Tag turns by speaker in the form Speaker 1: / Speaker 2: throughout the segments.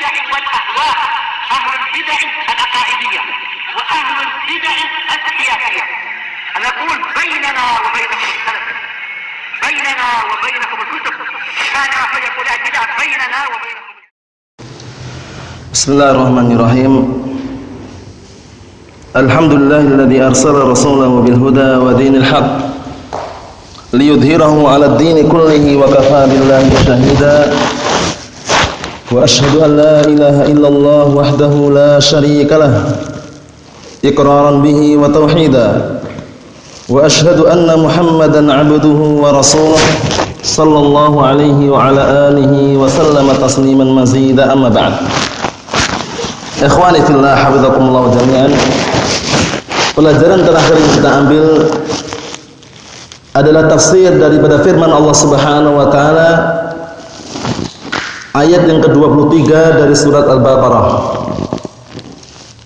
Speaker 1: البدع والأهواء، أهل البدع العقائدية وأهل البدع السياسية. نقول بيننا وبينكم السلف، بيننا وبينكم الكتب، كان فيقول البدع بيننا وبينكم.
Speaker 2: بسم الله الرحمن الرحيم. الحمد لله الذي أرسل رسوله بالهدى ودين الحق ليظهره على الدين كله وكفى بالله شهيدا. وأشهد أن لا إله إلا الله وحده لا شريك له إقرارا به وتوحيدا. وأشهد أن محمدا عبده ورسوله صلى الله عليه وعلى آله وسلم تسليما مزيدا. أما بعد. Ikhwani fillah, hafizakumullah jami'an. Pelajaran terakhir yang kita ambil adalah tafsir daripada firman Allah Subhanahu wa taala ayat yang ke-23 dari surat Al-Baqarah.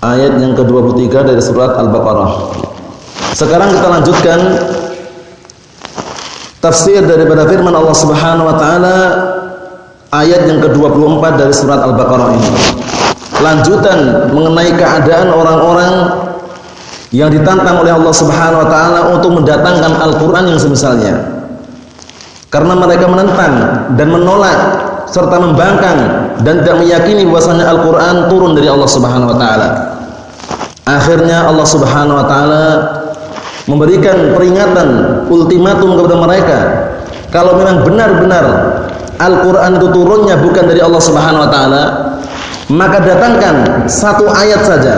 Speaker 2: Ayat yang ke-23 dari surat Al-Baqarah. Sekarang kita lanjutkan tafsir daripada firman Allah Subhanahu wa taala ayat yang ke-24 dari surat Al-Baqarah ini. Lanjutan mengenai keadaan orang-orang yang ditantang oleh Allah Subhanahu wa taala untuk mendatangkan Al-Qur'an yang semisalnya. Karena mereka menentang dan menolak serta membangkang dan tidak meyakini bahwasanya Al-Qur'an turun dari Allah Subhanahu wa taala. Akhirnya Allah Subhanahu wa taala memberikan peringatan, ultimatum kepada mereka. Kalau memang benar-benar Al-Qur'an itu turunnya bukan dari Allah Subhanahu wa taala, maka datangkan satu ayat saja,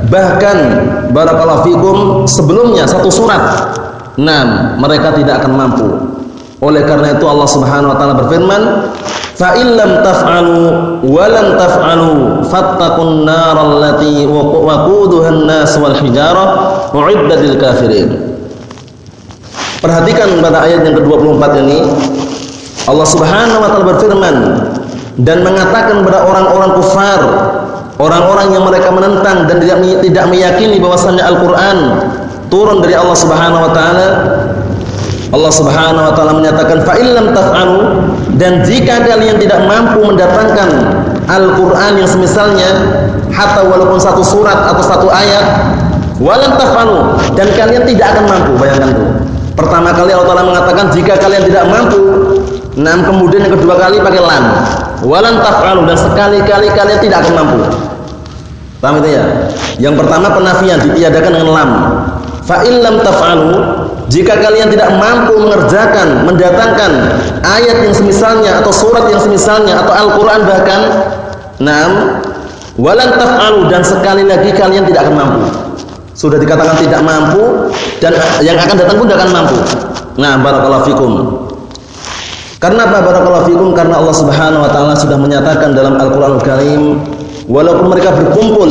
Speaker 2: bahkan barakallahu fikum sebelumnya satu surat. Nah, mereka tidak akan mampu. Oleh karena itu Allah Subhanahu wa taala berfirman, "Fa in lam taf'alu wa lam taf'alu fattaqun naral lati waquduha an-nas wal hijarah u'iddat lil kafirin." Perhatikan pada ayat yang ke-24 ini, Allah Subhanahu wa taala berfirman dan mengatakan kepada orang-orang kufar, orang-orang yang mereka menentang dan tidak meyakini bahwasanya Al-Qur'an turun dari Allah Subhanahu wa taala. Allah Subhanahu wa taala menyatakan fa illam taf'alu, dan jika kalian tidak mampu mendatangkan Al-Qur'an yang semisalnya, hatta walaupun satu surat atau satu ayat, walam taf'alu, dan kalian tidak akan mampu. Bayangkan tuh. Pertama kali Allah taala mengatakan jika kalian tidak mampu. Nah, kemudian yang kedua kali pakai lam. Walan taf'alu, dan sekali-kali kalian tidak akan mampu. Paham itu ya? Yang pertama penafian ditiadakan dengan lam. Fa illam taf'alu, jika kalian tidak mampu mengerjakan, mendatangkan ayat yang semisalnya atau surat yang semisalnya atau Al-Qur'an bahkan, nam, walan taf'alu, dan sekali lagi kalian tidak akan mampu. Sudah dikatakan tidak mampu, dan yang akan datang pun tidak akan mampu. Nah, barakallahu fikum. Karena apa barakallahu fikum? Karena Allah Subhanahu wa taala sudah menyatakan dalam Al-Qur'anul Karim, walaupun mereka berkumpul,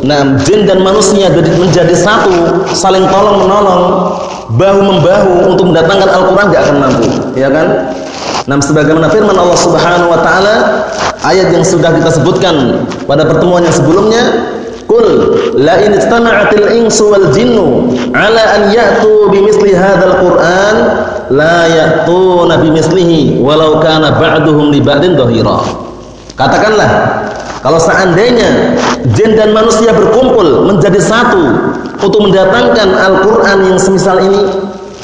Speaker 2: nah jin dan manusia menjadi satu, saling tolong menolong, bahu membahu untuk mendatangkan Al-Qur'an, tidak akan mampu, ya kan? Nah, sebagaimana firman Allah Subhanahu wa taala ayat yang sudah kita sebutkan pada pertemuan yang sebelumnya, qul la in istama'atil insu wal jinnu ala an ya'tu bimithli hadzal qur'an la ya'tuna bimithlihi walau kana ba'duhum li ba'din dhahira. Katakanlah, kalau seandainya jin dan manusia berkumpul menjadi satu untuk mendatangkan Al-Qur'an yang semisal ini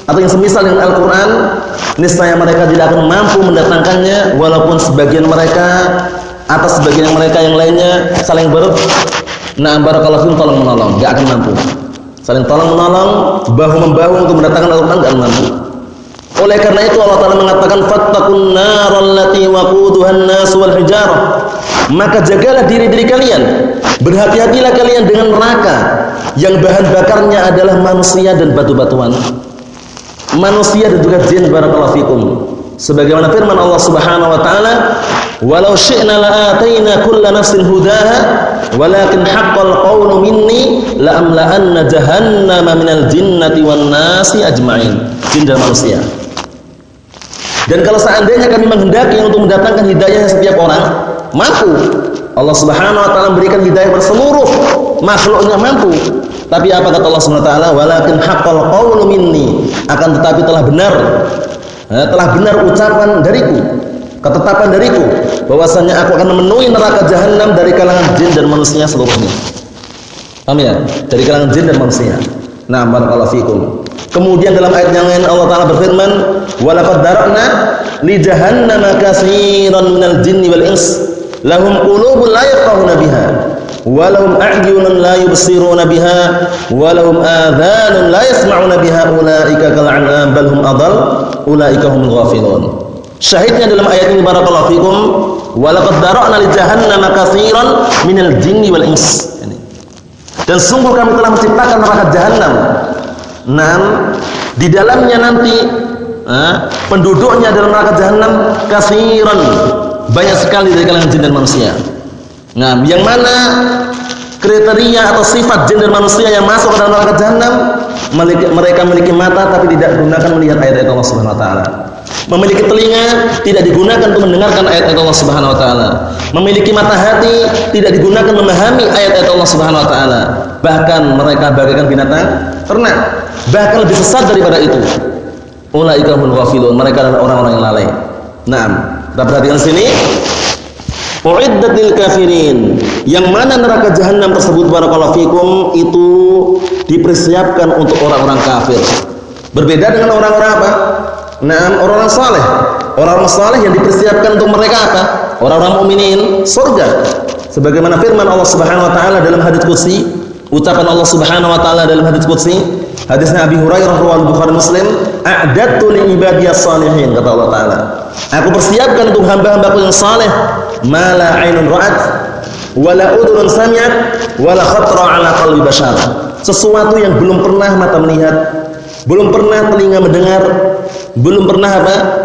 Speaker 2: atau yang semisal dengan Al-Qur'an, niscaya mereka tidak akan mampu mendatangkannya, walaupun sebagian mereka atau sebagian mereka yang lainnya saling barakallahu fikum tolong menolong, enggak akan mampu. Saling tolong menolong, bahu membahu untuk mendatangkan Al-Qur'an, enggak akan mampu. Oleh karena itu Allah Ta'ala mengatakan fattaqun naral lati waquduhan nas wal hijarah. Maka jagalah diri-diri kalian, berhati-hatilah kalian dengan neraka yang bahan bakarnya adalah manusia dan batu-batuan. Manusia dan juga jin, barakallahu fikum. Sebagaimana firman Allah Subhanahu wa taala, "Walau syi'na la'ataina kulla nafsin hudaha, walakin haqqal qawlu minni la'amla'anna jahannama minal jinnati wan nasi ajma'in." Jin dan manusia. Dan kalau seandainya kami menghendaki untuk mendatangkan hidayah setiap orang, mampu. Allah Subhanahu wa taala memberikan hidayah kepada seluruh makhluknya, mampu. Tapi apa kata Allah Subhanahu wa taala? Walakin haqqal qawlu minni, akan tetapi telah benar ucapan dariku. ketetapan dariku bahwasanya aku akan memenuhi neraka jahanam dari kalangan jin dan manusia seluruhnya. Paham ya? Dari kalangan jin dan manusia. Nah, barakallahu fikum. Kemudian dalam ayat yang lain Allah Ta'ala berfirman, "Wa laqad dara'na li jahannama katsiran minal jinni wal ins, lahum qulubun la yafqahuna biha, wa lahum a'yunun la yubsiruna biha, wa lahum adhanun la yasma'una biha, ulaika kal an'am bal hum adall, ulaika humul ghafilun." Syahidnya dalam ayat ini barakallahu fikum, "Wa laqad dara'na li jahannama katsiran minal jinni wal ins." Dan sungguh kami telah menciptakan neraka jahanam. Di dalamnya nanti penduduknya dalam neraka jahanam katsiran, banyak sekali dari kalangan jin dan manusia. Yang mana kriteria atau sifat jin dan manusia yang masuk ke dalam neraka jahanam, mereka memiliki mata tapi tidak digunakan melihat ayat-ayat Allah Subhanahu wa taala. Memiliki telinga tidak digunakan untuk mendengarkan ayat-ayat Allah Subhanahu wa taala. Memiliki mata hati tidak digunakan memahami ayat-ayat Allah Subhanahu wa taala. Bahkan mereka bagaikan binatang ternak, bahkan lebih sesat daripada itu. Ulaika humul ghafilun, mereka adalah orang-orang yang lalai. Kita perhatikan sini. Uiddat lil kafirin, yang mana neraka jahanam tersebut barakallahu fikum itu dipersiapkan untuk orang-orang kafir. Berbeda dengan orang-orang apa? Orang-orang saleh. Orang-orang saleh yang dipersiapkan untuk mereka apa? Orang-orang mukminin, surga. Sebagaimana firman Allah Subhanahu wa taala dalam hadits qudsi, ucapan Allah Subhanahu wa taala dalam hadits qudsi, hadisnya Abi Hurairah riwayat Bukhari Muslim, "A'dattu li ibadiyas shalihin," kata Allah taala. Aku persiapkan untuk hamba-hambaku yang saleh, ma la 'ainun ra'at wa la udhun sami'at wa la khatara 'ala qalbi bashar. Sesuatu yang belum pernah mata melihat, belum pernah telinga mendengar, belum pernah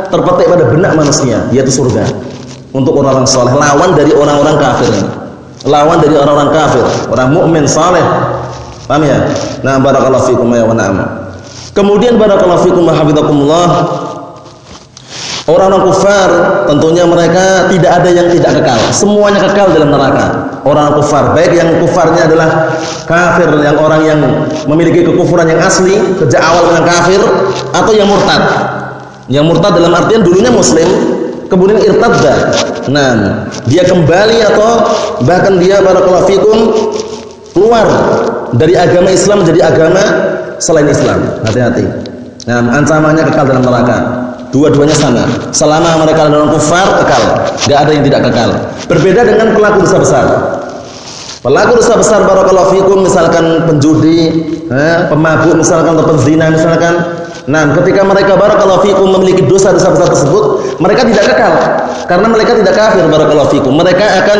Speaker 2: terpetik pada benak manusia, yaitu surga. Untuk orang-orang saleh, lawan dari orang-orang kafir. Lawan dari orang-orang kafir, orang mukmin saleh. Paham ya? Barakallahu fikum ya wa na'am. Kemudian barakallahu fikum wa hafizakumullah. Orang-orang kufar tentunya mereka tidak ada yang tidak kekal, semuanya kekal dalam neraka. Orang kufar, baik yang kufarnya adalah kafir, yang orang yang memiliki kekufuran yang asli sejak awal dengan kafir, atau yang murtad. Yang murtad dalam artian dulunya muslim, kemudian irtadda. Dia kembali atau bahkan dia barakallahu fikum keluar dari agama Islam menjadi agama selain Islam. Hati-hati. Ancamannya kekal dalam neraka. Dua-duanya sama. Selama mereka adalah orang kufar, kekal. Gak ada yang tidak kekal. Berbeda dengan pelaku dosa besar. Pelaku dosa besar barakallahu fikum, misalkan penjudi, pemabuk misalkan, atau penzina misalkan. Ketika mereka barakallahu fikum memiliki dosa-dosa besar tersebut, mereka tidak kekal karena mereka tidak kafir barakallahu fikum. Mereka akan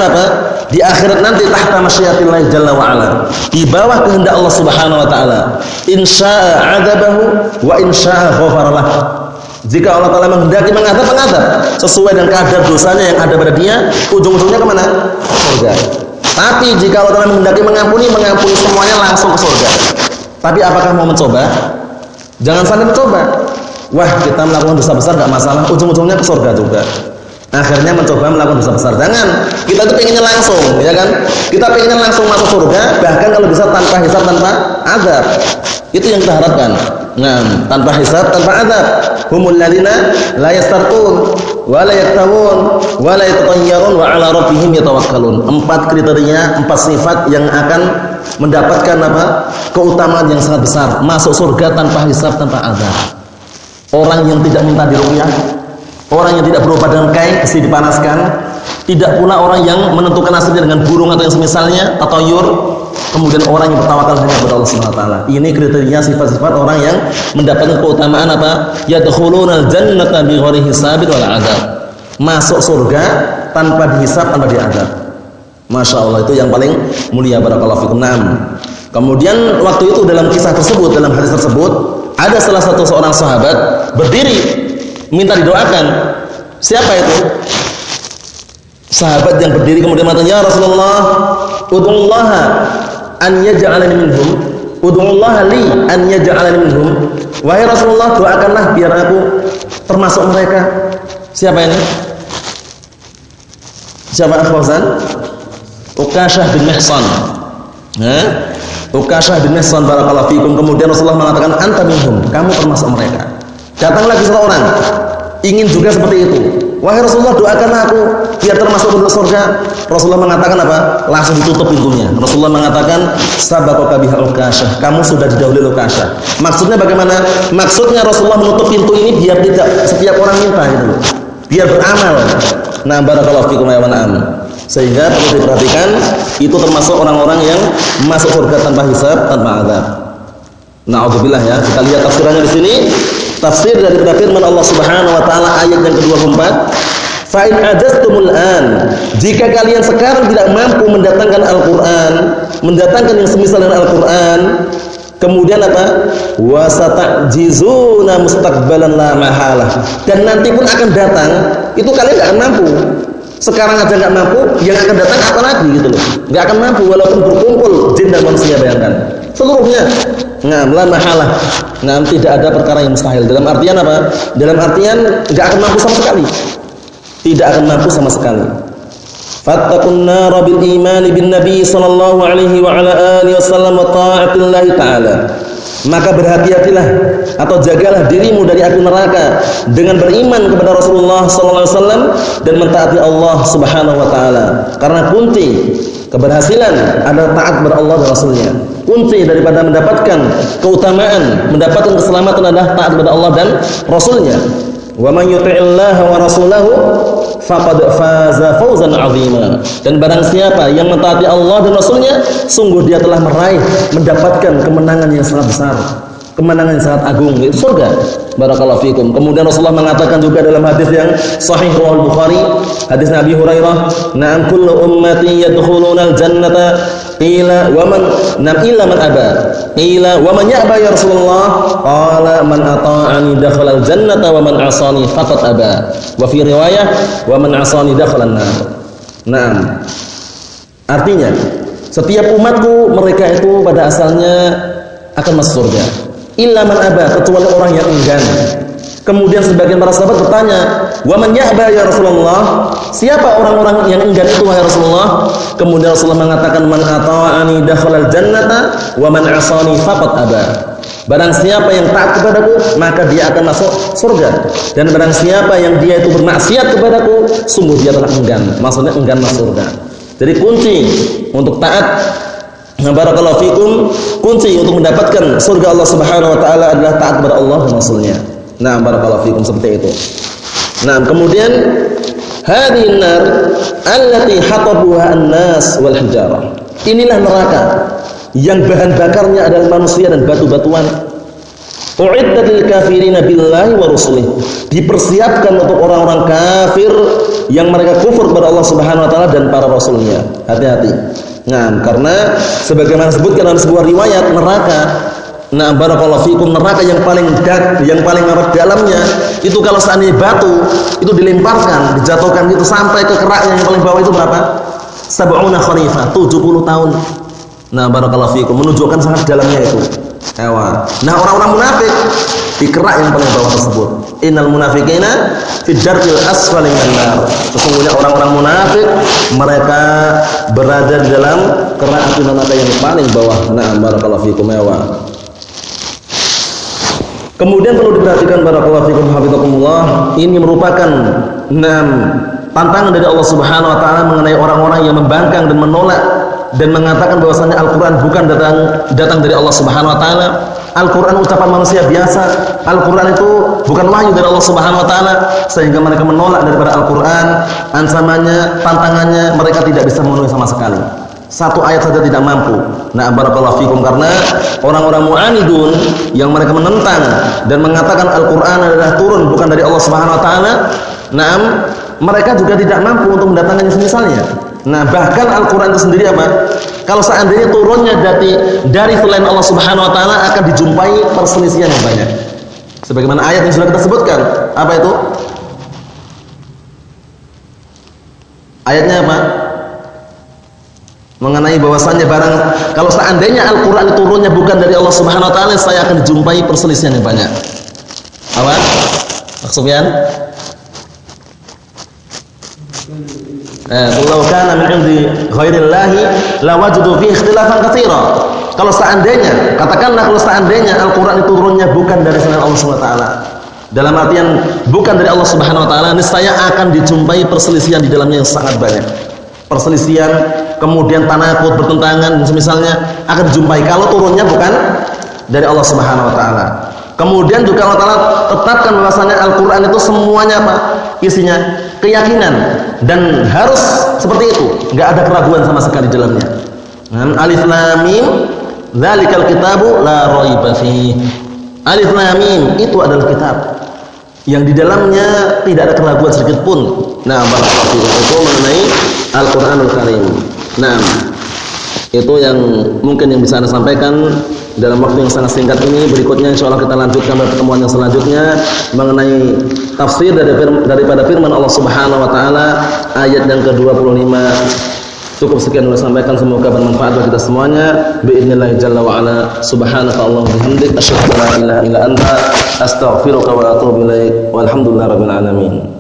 Speaker 2: di akhirat nanti tahta masyiatillah jalla wa ala, di bawah kehendak Allah Subhanahu wa taala. Insya'a 'adzabahu wa insya'a ghafara lahu. Jika Allah Ta'ala menghendaki mengadab sesuai dengan kadar dosanya yang ada pada dia, ujung-ujungnya kemana? Surga. Tapi jika Allah Ta'ala menghendaki mengampuni semuanya langsung ke surga. Tapi apakah mau mencoba? Jangan sampai mencoba. Wah, kita melakukan dosa besar gak masalah, ujung-ujungnya ke surga juga. Akhirnya mencoba melakukan dosa besar. Jangan. Kita tuh pengennya langsung, ya kan? Kita pengennya langsung masuk surga, bahkan kalau bisa tanpa hisab, tanpa azab. Itu yang kita harapkan. Tanpa hisab, tanpa azab. Humul ladzina la yastarqun wa la yaktawun wa la yatatayyarun wa 'ala rabbihim yatawakkalun. 4 kriteria, 4 sifat yang akan mendapatkan keutamaan yang sangat besar, masuk surga tanpa hisab, tanpa azab. Orang yang tidak minta diruqyah, orang yang tidak berobat dengan kain mesti dipanaskan, tidak pula orang yang menentukan nasibnya dengan burung atau yang semisalnya, tatoyur, kemudian orang yang bertawakal hanya kepada Allah Subhanahu wa taala. Ini kriteria sifat-sifat orang yang mendapatkan keutamaan yadkhulunal jannata bighairi hisabin wala azab. Masuk surga tanpa dihisab, tanpa diazab. Masya Allah, itu yang paling mulia barakallahu fikum. Kemudian waktu itu dalam kisah tersebut, dalam hadis tersebut, ada salah satu seorang sahabat berdiri minta didoakan. Siapa itu? Sahabat yang berdiri kemudian mengatakan, "Ya Rasulullah, ud'ullaha an yaj'alani minhum. Ud'ullaha li an yaj'alani minhum." Wahai Rasulullah, doakanlah biar aku termasuk mereka. Siapa ini? Siapa Fauzan? Uqashah bin Mihsan. Uqashah bin Mihsan barakallahu fikum. Kemudian Rasulullah mengatakan, "Anta minhum." Kamu termasuk mereka. Datang lagi seorang ingin juga seperti itu. "Wahai Rasulullah, doakan aku biar termasuk penduduk surga." Rasulullah mengatakan apa? Langsung ditutup pintunya. Rasulullah mengatakan, "Sabaqaka biha Ukasyah." Kamu sudah didahului Ukasyah. Maksudnya bagaimana? Maksudnya Rasulullah menutup pintu ini biar tidak setiap orang minta gitu loh. Biar beramal. Nah, barakallahu fikum ya na'am. Sehingga perlu diperhatikan, itu termasuk orang-orang yang masuk surga tanpa hisab, tanpa azab. Na'udzubillah ya. Kita lihat tafsirannya di sini. Tafsir dari firman Allah Subhanahu wa taala ayat yang ke-24. Fa in ajastumul an, jika kalian sekarang tidak mampu mendatangkan Al-Qur'an, mendatangkan yang semisal dengan Al-Qur'an, kemudian apa? Wa satajizuna mustaqbalan la mahalah. Dan nanti pun akan datang, itu kalian enggak akan mampu. Sekarang aja enggak mampu, yang akan datang apa lagi gitu loh. Enggak akan mampu walaupun berkumpul jin dan manusia, bayangkan. Seluruhnya. Nah, la mahalah. Nah, tidak ada perkara yang mustahil. Dalam artian apa? Dalam artian enggak akan mampu sama sekali. Tidak akan mampu sama sekali. Fattaqun nar bil iman bin nabi sallallahu alaihi wa ala alihi wasallam wa ta'atillah taala. Maka berhati-hatilah atau jagalah dirimu dari api neraka dengan beriman kepada Rasulullah sallallahu alaihi wasallam dan mentaati Allah Subhanahu wa taala. Karena kunci keberhasilan adalah taat kepada Allah dan Rasulnya. Kunci daripada mendapatkan keutamaan, mendapatkan keselamatan adalah taat kepada Allah dan Rasulnya. Wa man yuti'illaha wa rasulahu faqad faza fawzan 'azima. Dan barang siapa yang mentaati Allah dan Rasulnya, sungguh dia telah meraih, mendapatkan kemenangan yang sangat besar, kemenangan yang sangat agung, yaitu surga. Barakallahu fikum. Kemudian Rasulullah mengatakan juga dalam hadis yang sahih riwayat Bukhari, hadis Nabi Hurairah, "Na'am kullu ummati yadkhulunal jannata qila wa man illa man aba." Qila wa man ya'ba ya Rasulullah? Qala man ata'ani dakhala al-jannata wa man 'asani faqad aba. Wa fi riwayah wa man 'asani dakhala an-nar. Naam. Artinya, setiap umatku mereka itu pada asalnya akan masuk surga. Illa man aba, kecuali orang yang enggan. Kemudian sebagian para sahabat bertanya, "Wa man ya'ba ya Rasulullah?" Siapa orang-orang yang enggan itu wahai Rasulullah? Kemudian Rasulullah mengatakan, "Man ata'ani dakhala al-jannata wa man 'asani faqad aba." Barang siapa yang taat kepadaku, maka dia akan masuk surga. Dan barang siapa yang dia itu bermaksiat kepadaku, sungguh dia telah enggan. Maksudnya enggan masuk surga. Jadi kunci untuk taat, barakallahu fikum, kunci untuk mendapatkan surga Allah Subhanahu wa taala adalah taat kepada Allah dan Rasulnya. Nah, barakallahu fikum, seperti itu. Nah, kemudian hadhihi nar allati hatabuha an-nas wal hijarah. Inilah neraka yang bahan bakarnya adalah manusia dan batu-batuan. Uiddat lil kafirina billahi wa rusulih. Dipersiapkan untuk orang-orang kafir yang mereka kufur kepada Allah Subhanahu wa taala dan para rasulnya. Hati-hati. Nah, karena sebagaimana disebutkan dalam sebuah riwayat, neraka, nah barakallahu fikum, neraka yang paling dalamnya itu kalau seandainya batu itu dilemparkan, dijatuhkan itu sampai ke keraknya yang paling bawah itu berapa? 70 kharifah, 70 tahun. Nah, barakallahu fikum, menunjukkan sangat dalamnya itu. Ewa. Nah, orang-orang munafik di kerak yang paling bawah tersebut. Innal munafiqina fi darkil asfali minan nar. Sesungguhnya orang-orang munafik mereka berada di dalam kerak api neraka yang paling bawah. Nah, barakallahu fikum ewa. Kemudian perlu diperhatikan barakallahu fikum hafizakumullah, ini merupakan 6 tantangan dari Allah Subhanahu wa taala mengenai orang-orang yang membangkang dan menolak dan mengatakan bahwasanya Al-Qur'an bukan datang dari Allah Subhanahu wa taala. Al-Qur'an ucapan manusia biasa. Al-Qur'an itu bukan wahyu dari Allah Subhanahu wa taala, sehingga mereka menolak daripada Al-Qur'an. Ancamannya, tantangannya mereka tidak bisa memenuhi sama sekali. Satu ayat saja tidak mampu. Nah, barakallahu fikum, karena orang-orang mu'anidun yang mereka menentang dan mengatakan Al-Qur'an adalah turun bukan dari Allah Subhanahu wa taala, nah, mereka juga tidak mampu untuk mendatangkan semisalnya. Nah, bahkan Al-Qur'an itu sendiri apa? Kalau seandainya turunnya dari selain Allah Subhanahu wa taala akan dijumpai perselisihan yang banyak. Sebagaimana ayat yang sudah kita sebutkan. Apa itu? Ayatnya apa? Mengenai bahwasannya barang kalau seandainya Al-Qur'an turunnya bukan dari Allah Subhanahu wa taala, saya akan dijumpai perselisihan yang banyak. Apa? Maksudnya? Kalau kana min 'indi ghairillahi lawajadu fihi ikhtilafan katsira. Kalau seandainya, katakanlah kalau seandainya Al-Qur'an itu turunnya bukan dari selain Allah Subhanahu wa taala, Dalam artian bukan dari Allah Subhanahu wa taala, niscaya akan dijumpai perselisihan di dalamnya yang sangat banyak. Perselisihan, kemudian tanakut, bertentangan misalnya akan dijumpai kalau turunnya bukan dari Allah Subhanahu wa taala. Kemudian juga Allah Taala tetapkan bahwasanya Al-Qur'an itu semuanya apa? Isinya keyakinan dan harus seperti itu, enggak ada keraguan sama sekali di dalamnya. Alif Lam Mim, dzalikal kitabu la raiba fihi. Alif Lam Mim itu adalah kitab yang di dalamnya tidak ada keraguan sedikit pun. Nah, barakallahu itu mengenai Al-Qur'anul Karim. Nah, itu yang mungkin yang bisa Anda sampaikan dalam waktu yang sangat singkat ini. Berikutnya insyaallah kita lanjutkan pada pertemuan yang selanjutnya mengenai tafsir daripada firman Allah Subhanahu wa taala ayat yang ke-25. Cukup sekian dulu sampaikan, semoga bermanfaat bagi kita semuanya. Biidznillah jalla wa ala. Subhanakallahumma wa bihamdika asyhadu an la ilaha illa anta astaghfiruka wa atubu ilaik. Walhamdulillahirabbil alamin.